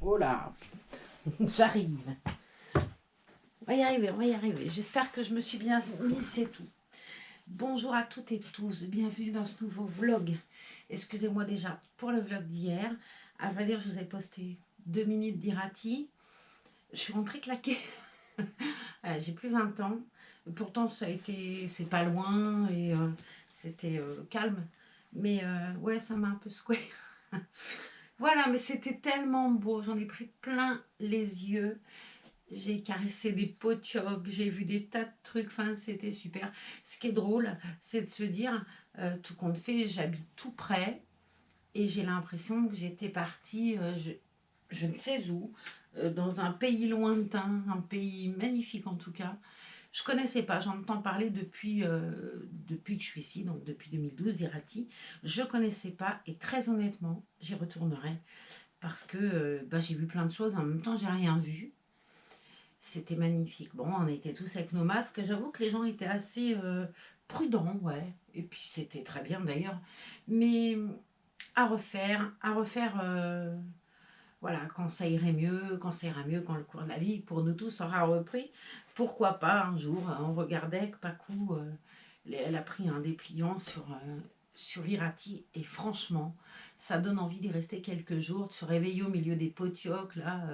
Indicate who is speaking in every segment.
Speaker 1: Oh là, j'arrive. On va y arriver, on va y arriver. J'espère que je me suis bien mise, c'est tout. Bonjour à toutes et tous, bienvenue dans ce nouveau vlog. Excusez-moi déjà pour le vlog d'hier. À vrai dire, je vous ai posté 2 minutes d'Irati. Je suis rentrée claquée. J'ai plus 20 ans. Pourtant, c'est pas loin et c'était calme. Mais ouais, ça m'a un peu secouée. Voilà, mais c'était tellement beau. J'en ai pris plein les yeux. J'ai caressé des potiocs, j'ai vu des tas de trucs, enfin c'était super. Ce qui est drôle, c'est de se dire, tout compte fait, j'habite tout près et j'ai l'impression que j'étais partie, je ne sais où, dans un pays lointain, un pays magnifique en tout cas. Je ne connaissais pas, j'entends parler depuis que je suis ici, donc depuis 2012, d'Irati. Je ne connaissais pas et très honnêtement, j'y retournerai parce que j'ai vu plein de choses, en même temps j'ai rien vu. C'était magnifique. Bon, on était tous avec nos masques. J'avoue que les gens étaient assez prudents, ouais. Et puis c'était très bien d'ailleurs. Mais à refaire, voilà, quand ça irait mieux, quand ça ira mieux, quand le cours de la vie pour nous tous aura repris. Pourquoi pas un jour, on regardait que Pakou, elle a pris un dépliant sur Irati et franchement, ça donne envie d'y rester quelques jours, de se réveiller au milieu des potiocs, là,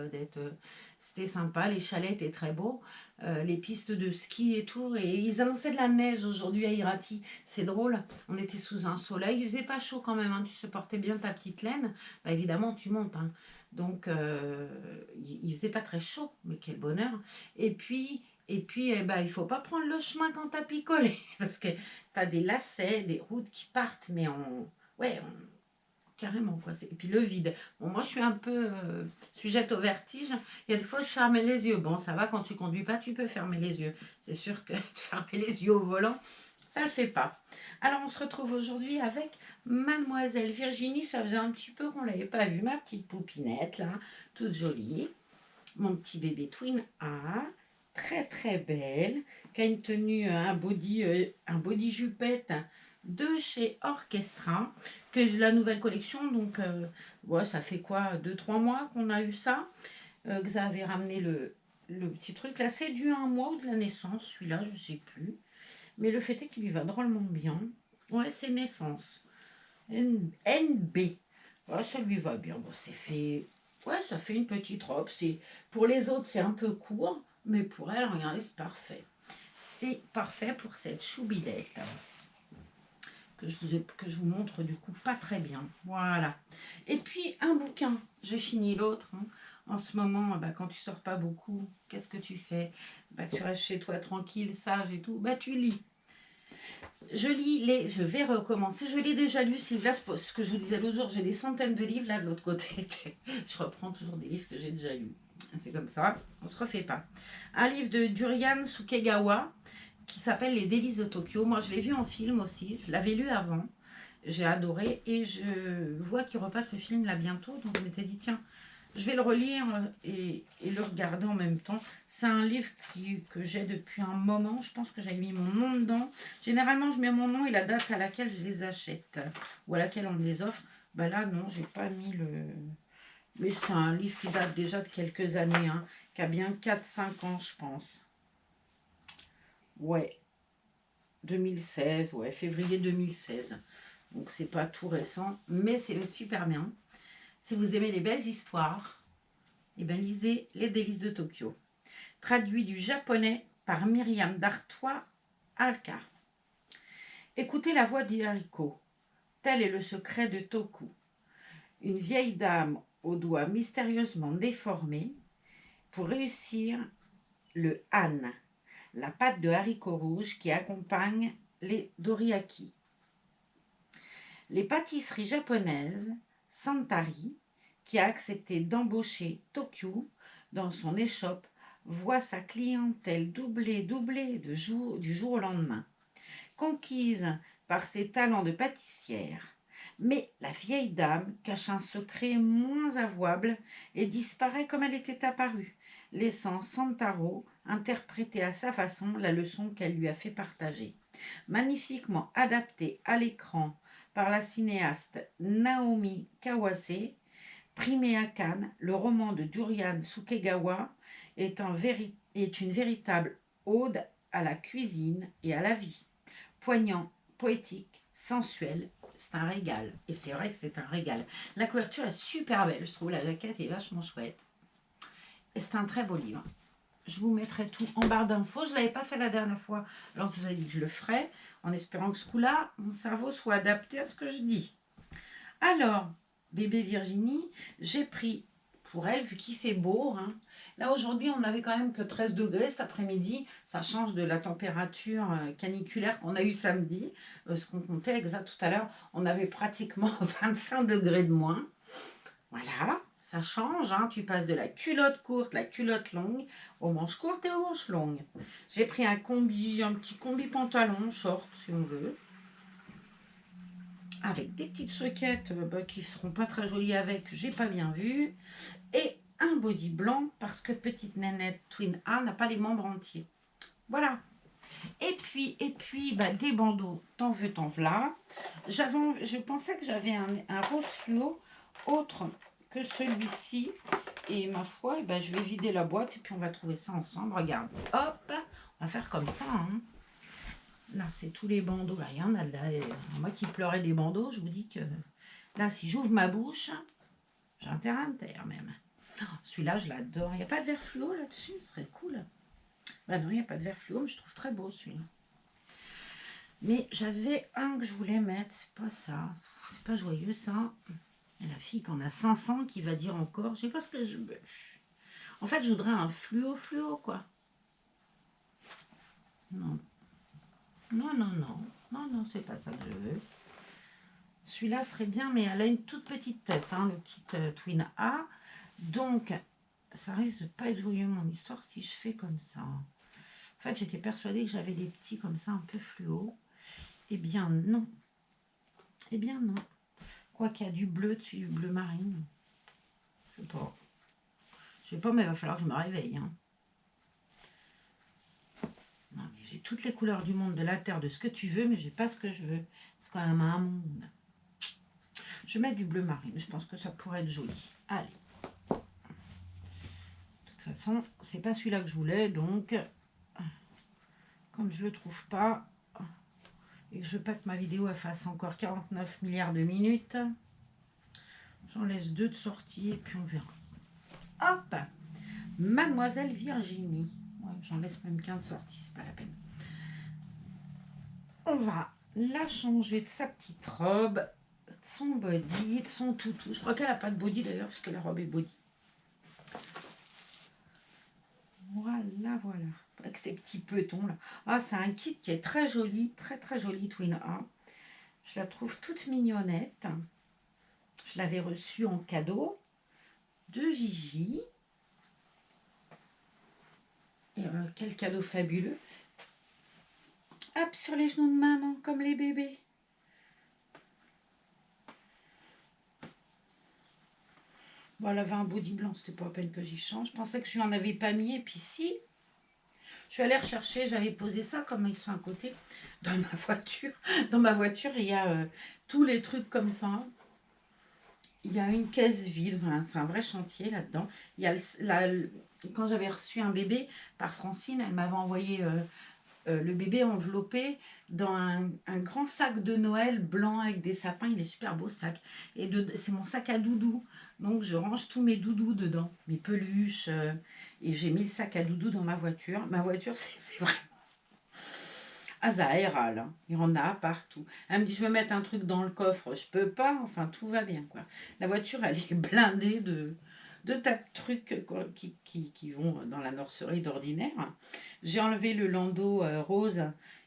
Speaker 1: c'était sympa, les chalets étaient très beaux, les pistes de ski et tout, et ils annonçaient de la neige aujourd'hui à Irati, c'est drôle, on était sous un soleil, il faisait pas chaud quand même, hein, tu supportais bien ta petite laine, bah, évidemment tu montes, hein. Donc il faisait pas très chaud, mais quel bonheur, et puis, il ne faut pas prendre le chemin quand tu as picolé, parce que tu as des lacets, des routes qui partent, mais ouais, carrément, quoi. Et puis le vide. Bon, moi, je suis un peu sujette au vertige. Il y a des fois, je fermais les yeux. Bon, ça va, quand tu conduis pas, tu peux fermer les yeux. C'est sûr que de fermer les yeux au volant, ça ne le fait pas. Alors, on se retrouve aujourd'hui avec Mademoiselle Virginie. Ça faisait un petit peu qu'on ne l'avait pas vue, ma petite poupinette, là, toute jolie. Mon petit bébé twin A, très très belle, qui a une tenue, un body jupette de chez Orchestra, que la nouvelle collection, donc ouais, ça fait quoi, 2-3 mois qu'on a eu ça. Xa avait ramené le petit truc, là c'est du 1 mois ou de la naissance, celui-là, je sais plus. Mais le fait est qu'il lui va drôlement bien. Ouais, c'est naissance. NB. Ouais, ça lui va bien. Bon, c'est fait. Ouais, ça fait une petite robe. Pour les autres, c'est un peu court, mais pour elle, regardez, c'est parfait. C'est parfait pour cette choubidette que je vous montre du coup pas très bien. Voilà. Et puis un bouquin. J'ai fini l'autre. Hein. En ce moment, quand tu sors pas beaucoup, qu'est-ce que tu fais? Tu restes chez toi tranquille, sage et tout. Tu lis. Je vais recommencer. Je l'ai déjà lu ce livre-là. Ce que je vous disais l'autre jour, j'ai des centaines de livres là de l'autre côté. Je reprends toujours des livres que j'ai déjà lus. C'est comme ça, on se refait pas. Un livre de Durian Sukegawa qui s'appelle Les délices de Tokyo. Moi, je l'ai vu en film aussi. Je l'avais lu avant. J'ai adoré et je vois qu'il repasse le film là bientôt. Donc je m'étais dit tiens, je vais le relire et le regarder en même temps. C'est un livre que j'ai depuis un moment. Je pense que j'avais mis mon nom dedans. Généralement, je mets mon nom et la date à laquelle je les achète ou à laquelle on me les offre. Là, non, j'ai pas mis le... Mais c'est un livre qui date déjà de quelques années, hein, qui a bien 4-5 ans, je pense. Ouais, 2016, ouais, février 2016. Donc, c'est pas tout récent, mais c'est super bien. Si vous aimez les belles histoires, eh bien, lisez Les délices de Tokyo. Traduit du japonais par Myriam Dartois Alka. Écoutez la voix d'Iriko. Tel est le secret de Toku. Une vieille dame aux doigts mystérieusement déformés pour réussir le han, la pâte de haricots rouges qui accompagne les doriyaki. Les pâtisseries japonaises, Santari, qui a accepté d'embaucher Tokyo dans son échoppe, voit sa clientèle doubler du jour au lendemain. Conquise par ses talents de pâtissière, mais la vieille dame cache un secret moins avouable et disparaît comme elle était apparue, laissant Santaro interpréter à sa façon la leçon qu'elle lui a fait partager. Magnifiquement adapté à l'écran par la cinéaste Naomi Kawase, Primé à Cannes, le roman de Durian Sukegawa est une véritable ode à la cuisine et à la vie. Poignant, poétique, sensuel, c'est un régal. Et c'est vrai que c'est un régal. La couverture est super belle, je trouve. La jaquette est vachement chouette. Et c'est un très beau livre. Je vous mettrai tout en barre d'infos. Je ne l'avais pas fait la dernière fois, alors que je vous ai dit que je le ferais, en espérant que ce coup-là, mon cerveau soit adapté à ce que je dis. Alors, bébé Virginie, j'ai pris pour elle, vu qu'il fait beau. Hein. Là, aujourd'hui, on n'avait quand même que 13 degrés cet après-midi. Ça change de la température caniculaire qu'on a eu samedi. Ce qu'on comptait exact tout à l'heure, on avait pratiquement 25 degrés de moins. Voilà, ça change. Hein. Tu passes de la culotte courte, la culotte longue, aux manches courtes et aux manches longues. J'ai pris un petit combi pantalon, short si on veut. Avec des petites soquettes qui ne seront pas très jolies avec, j'ai pas bien vu, et un body blanc parce que petite nénette Twin A n'a pas les membres entiers. Voilà. Et puis des bandeaux, t'en veux, t'en v'là. Je pensais que j'avais un rose fluo autre que celui-ci, et ma foi, je vais vider la boîte et puis on va trouver ça ensemble. Regarde, hop, on va faire comme ça, hein. Là, c'est tous les bandeaux. Là, il y en a là. Moi qui pleurais des bandeaux, je vous dis que là, si j'ouvre ma bouche, j'ai intérêt à me taire même. Oh, celui-là, je l'adore. Il n'y a pas de verre fluo là-dessus, ce serait cool. Bah non, il n'y a pas de verre fluo, mais je trouve très beau celui-là. Mais j'avais un que je voulais mettre, c'est pas ça. C'est pas joyeux ça. Et la fille qui en a 500 qui va dire encore, je sais pas ce que je veux. En fait, je voudrais un fluo, quoi. Non. Non, c'est pas ça que je veux. Celui-là serait bien, mais elle a une toute petite tête, hein, le kit Twin A. Donc, ça risque de pas être joyeux mon histoire si je fais comme ça. En fait, j'étais persuadée que j'avais des petits comme ça, un peu fluo. Eh bien, non. Eh bien, non. Quoi qu'il y a du bleu dessus, du bleu marine. Je sais pas. Je sais pas, mais il va falloir que je me réveille. Hein. Non, mais j'ai toutes les couleurs du monde, de la terre, de ce que tu veux, mais j'ai pas ce que je veux. C'est quand même un monde. Je vais mettre du bleu marine. Je pense que ça pourrait être joli. Allez. De toute façon, c'est pas celui-là que je voulais, donc comme je le trouve pas et que je veux pas que ma vidéo elle fasse encore 49 milliards de minutes, j'en laisse 2 de sortie et puis on verra. Hop, Mademoiselle Virginie. Ouais, j'en laisse même qu'un de sortie, c'est pas la peine. On va la changer de sa petite robe, de son body, de son toutou. Je crois qu'elle a pas de body d'ailleurs puisque la robe est body. Voilà. Avec ces petits petons là. Ah, c'est un kit qui est très joli, très joli Twin A. Je la trouve toute mignonnette. Je l'avais reçue en cadeau de Gigi. Et quel cadeau fabuleux. Hop, sur les genoux de maman, comme les bébés. Bon, elle avait un body blanc, c'était pas à peine que j'y change. Je pensais que je lui en avais pas mis, et puis si. Je suis allée rechercher, j'avais posé ça comme ils sont à côté dans ma voiture. Dans ma voiture, il y a tous les trucs comme ça. Il y a une caisse vide, enfin, c'est un vrai chantier là-dedans. Il y a quand j'avais reçu un bébé par Francine, elle m'avait envoyé le bébé enveloppé dans un grand sac de Noël blanc avec des sapins. Il est super beau sac. Et c'est mon sac à doudou. Donc je range tous mes doudous dedans, mes peluches. Et j'ai mis le sac à doudou dans ma voiture. Ma voiture, c'est vraiment azaéral. Hein. Il y en a partout. Elle me dit, je veux mettre un truc dans le coffre. Je peux pas. Enfin, tout va bien. Quoi. La voiture, elle est blindée de tas de trucs quoi, qui vont dans la nurserie d'ordinaire. J'ai enlevé le landau rose.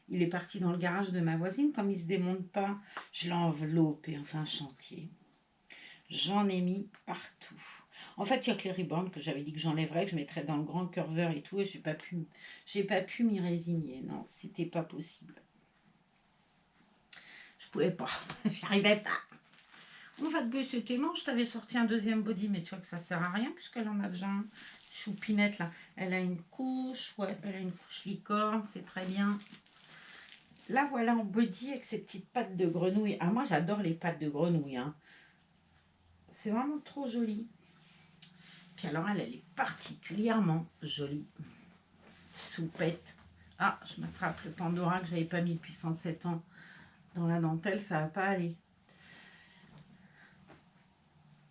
Speaker 1: Il est parti dans le garage de ma voisine. Comme il ne se démonte pas, je l'ai enveloppé. Enfin, un chantier. J'en ai mis partout. En fait, il n'y a que les ribbons que j'avais dit que j'enlèverais, que je mettrais dans le grand curveur et tout, et j'ai pas pu m'y résigner. Non, c'était pas possible. Je pouvais pas. J'y arrivais pas. On va te baisser tes manches. Je t'avais sorti un deuxième body, mais tu vois que ça sert à rien puisqu'elle en a déjà un. Choupinette là. Elle a une couche, ouais, elle a une couche licorne, c'est très bien. Là, voilà en body avec ses petites pattes de grenouille. Ah, moi, j'adore les pattes de grenouille. Hein. C'est vraiment trop joli. Puis alors, elle est particulièrement jolie. Soupette. Ah, je m'attrape le Pandora que je n'avais pas mis depuis 107 ans dans la dentelle, ça va pas aller.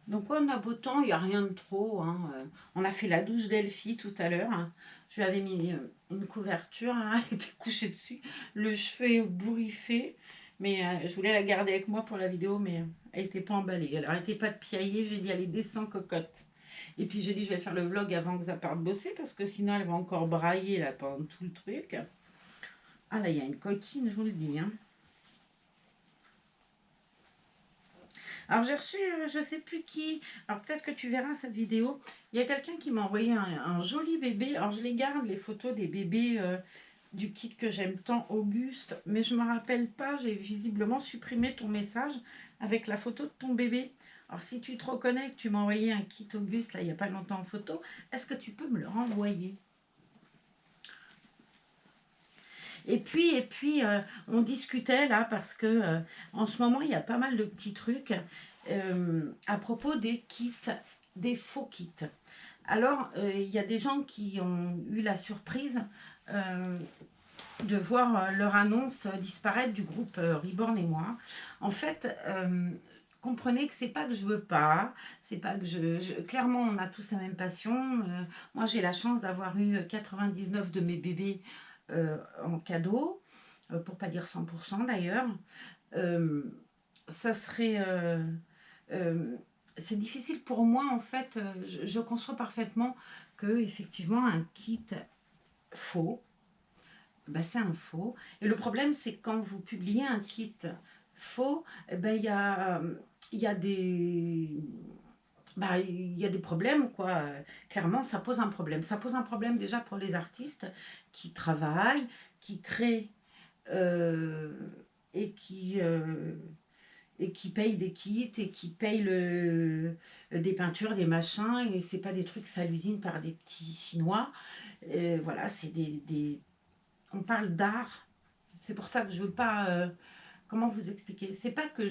Speaker 1: Donc on a beau temps, il n'y a rien de trop. Hein. On a fait la douche d'Elfie tout à l'heure. Hein. Je lui avais mis une couverture, hein. Elle était couchée dessus. Le cheveu bourriffé. Mais je voulais la garder avec moi pour la vidéo, mais elle n'était pas emballée. Elle n'arrêtait pas de piailler. J'ai dit, allez, descends, cocotte. Et puis j'ai dit, je vais faire le vlog avant que ça parte bosser, parce que sinon elle va encore brailler là, pendant tout le truc. Ah là, il y a une coquine, je vous le dis. Hein. Alors j'ai reçu, je ne sais plus qui, alors peut-être que tu verras cette vidéo, il y a quelqu'un qui m'a envoyé un joli bébé, alors je les garde, les photos des bébés du kit que j'aime tant, Auguste, mais je ne me rappelle pas, j'ai visiblement supprimé ton message avec la photo de ton bébé. Alors si tu te reconnais que tu m'as envoyé un kit Auguste, là il n'y a pas longtemps en photo, est-ce que tu peux me le renvoyer ? Et puis on discutait là parce que en ce moment, il y a pas mal de petits trucs à propos des kits, des faux kits. Alors, il y a des gens qui ont eu la surprise de voir leur annonce disparaître du groupe Reborn et moi. En fait, comprenez que c'est pas que je veux pas, c'est pas que clairement, on a tous la même passion. Moi, j'ai la chance d'avoir eu 99 de mes bébés en cadeau, pour pas dire 100% d'ailleurs. Ça serait... c'est difficile pour moi, en fait, je conçois parfaitement que effectivement un kit faux, ben c'est un faux. Et le problème, c'est que quand vous publiez un kit faux, ben il y a des... Bah, il y a des problèmes, quoi. Clairement, ça pose un problème. Ça pose un problème déjà pour les artistes qui travaillent, qui créent euh, et qui payent des kits et qui payent des peintures, des machins. Et c'est pas des trucs faits à l'usine par des petits Chinois. Voilà, c'est on parle d'art. C'est pour ça que je veux pas... comment vous expliquer? C'est pas que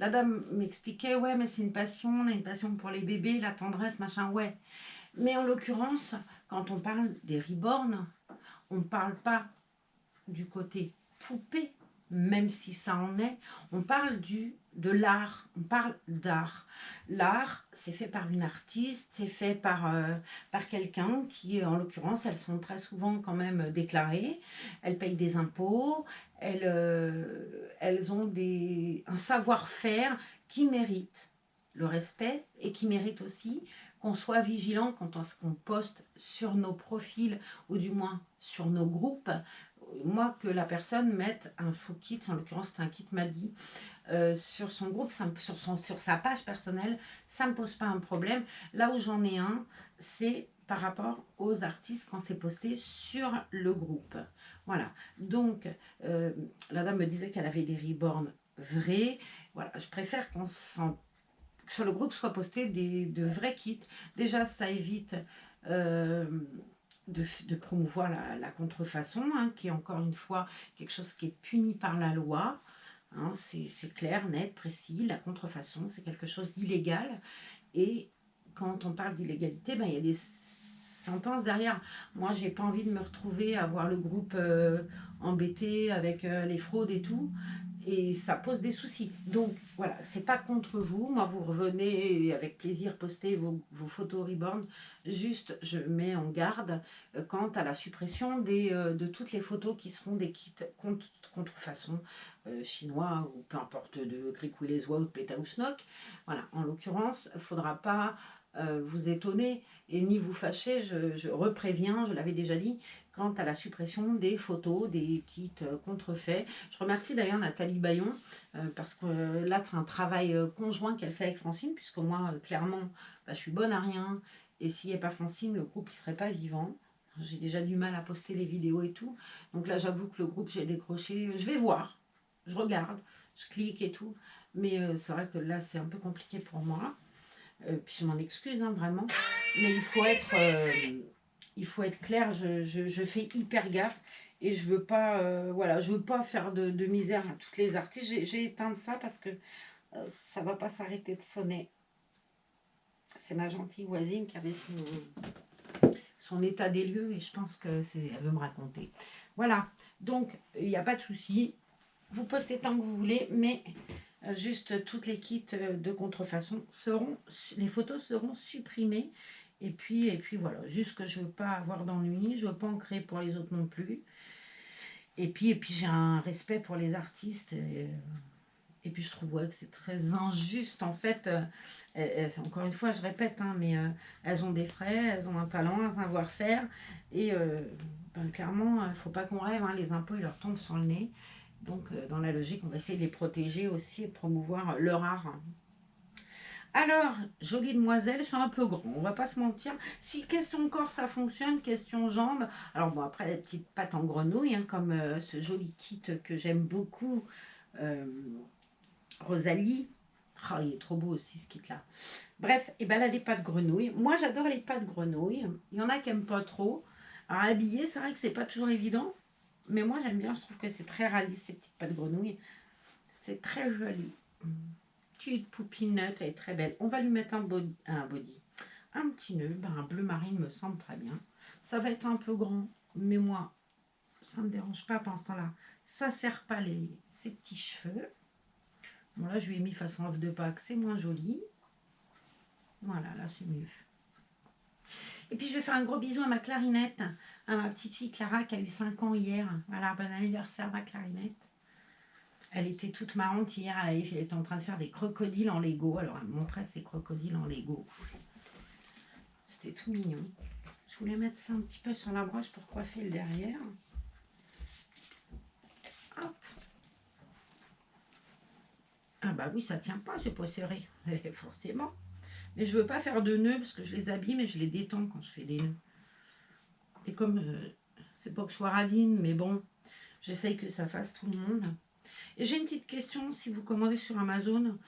Speaker 1: la dame m'expliquait, ouais, mais c'est une passion, on a une passion pour les bébés, la tendresse, machin, ouais. Mais en l'occurrence, quand on parle des reborn, on ne parle pas du côté poupée, même si ça en est. On parle de l'art, on parle d'art. L'art, c'est fait par une artiste, c'est fait par quelqu'un qui, en l'occurrence, elles sont très souvent quand même déclarées, elles payent des impôts, elles ont un savoir-faire qui mérite le respect et qui mérite aussi qu'on soit vigilant quand on poste sur nos profils ou du moins sur nos groupes. Moi, que la personne mette un faux kit, en l'occurrence c'est un kit Madi, sur son groupe, sur sa page personnelle, ça ne me pose pas un problème. Là où j'en ai un, c'est par rapport aux artistes quand c'est posté sur le groupe. Voilà. Donc, la dame me disait qu'elle avait des reborn vrais. Voilà, je préfère que sur le groupe soit posté de vrais kits. Déjà, ça évite de promouvoir la contrefaçon, hein, qui est encore une fois quelque chose qui est puni par la loi. Hein, c'est clair, net, précis. La contrefaçon, c'est quelque chose d'illégal. Et quand on parle d'illégalité, ben, il y a des sentences derrière. Moi, j'ai pas envie de me retrouver à voir le groupe embêté avec les fraudes et tout. Et ça pose des soucis. Donc voilà, c'est pas contre vous. Moi, vous revenez avec plaisir poster vos photos reborn. Juste, je mets en garde quant à la suppression de toutes les photos qui seront des kits contrefaçon chinois ou peu importe de Gricoulet-les-Oies ou de Pétaouchnok. Voilà, en l'occurrence, il ne faudra pas vous étonner et ni vous fâcher. Je repréviens, je l'avais déjà dit, quant à la suppression des photos, des kits contrefaits. Je remercie d'ailleurs Nathalie Bayon, parce que là, c'est un travail conjoint qu'elle fait avec Francine, puisque moi, clairement, bah, je suis bonne à rien, et s'il n'y avait pas Francine, le groupe ne serait pas vivant. J'ai déjà du mal à poster les vidéos et tout. Donc là, j'avoue que le groupe, j'ai décroché. Je vais voir, je regarde, je clique et tout. Mais c'est vrai que là, c'est un peu compliqué pour moi. Puis je m'en excuse, hein, vraiment. Mais il faut être clair, je fais hyper gaffe et je veux pas, voilà, je veux pas faire de misère à toutes les artistes. J'ai éteint ça parce que ça va pas s'arrêter de sonner. C'est ma gentille voisine qui avait son état des lieux et je pense qu'elle veut me raconter. Voilà, donc il n'y a pas de souci. Vous postez tant que vous voulez, mais juste toutes les kits de contrefaçon les photos seront supprimées. Et puis voilà, juste que je ne veux pas avoir d'ennui, je ne veux pas en créer pour les autres non plus. Et puis j'ai un respect pour les artistes. Et puis je trouve que c'est très injuste en fait. Encore une fois, je répète, hein, mais elles ont des frais, elles ont un talent, un savoir-faire. Et clairement, il ne faut pas qu'on rêve, hein, les impôts ils leur tombent sur le nez. Donc dans la logique, on va essayer de les protéger aussi et de promouvoir leur art. Alors, jolies demoiselles, sont un peu grands, on va pas se mentir. Si question corps ça fonctionne, question jambes. Alors bon, après les petites pattes en grenouille, hein, comme ce joli kit que j'aime beaucoup. Rosalie. Oh, il est trop beau aussi ce kit-là. Bref, et ben là, les pâtes grenouilles. Moi, j'adore les pâtes grenouilles. Il y en a qui n'aiment pas trop. Alors, habiller, c'est vrai que c'est pas toujours évident. Mais moi, j'aime bien. Je trouve que c'est très réaliste, ces petites pâtes grenouilles. C'est très joli. Petite poupinette, elle est très belle. On va lui mettre un body. Un petit nœud. Ben, un bleu marine me semble très bien. Ça va être un peu grand. Mais moi, ça ne me dérange pas pendant ce temps-là. Ça ne serre pas ses petits cheveux. Bon, là, je lui ai mis façon off de Pâques, c'est moins joli. Voilà, là, c'est mieux. Et puis, je vais faire un gros bisou à ma clarinette, à ma petite fille Clara qui a eu 5 ans hier. Voilà, bon anniversaire, ma clarinette. Elle était toute marrante hier, elle était en train de faire des crocodiles en Lego. Alors, elle me montrait ses crocodiles en Lego. C'était tout mignon. Je voulais mettre ça un petit peu sur la broche pour coiffer le derrière. Hop. Ah bah oui, ça tient pas, c'est pas serré, forcément. Mais je veux pas faire de nœuds parce que je les abîme et je les détends quand je fais des nœuds. Et comme c'est pas que je sois radine, mais bon, j'essaye que ça fasse tout le monde. Et j'ai une petite question, si vous commandez sur Amazon.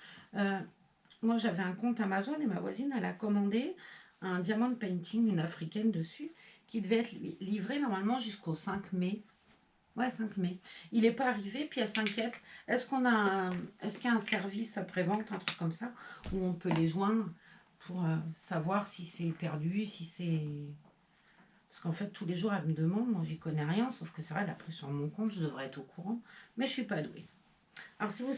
Speaker 1: Moi, j'avais un compte Amazon et ma voisine, elle a commandé un diamond painting, une africaine dessus, qui devait être livré normalement jusqu'au 5 mai. Ouais, 5 mai. Il n'est pas arrivé, puis elle s'inquiète. Est-ce qu'il y a un service après-vente, un truc comme ça, où on peut les joindre pour savoir si c'est perdu, si c'est... Parce qu'en fait, tous les jours, elle me demande, moi, j'y connais rien, sauf que c'est vrai, elle a pris sur mon compte, je devrais être au courant, mais je suis pas douée. Alors, si vous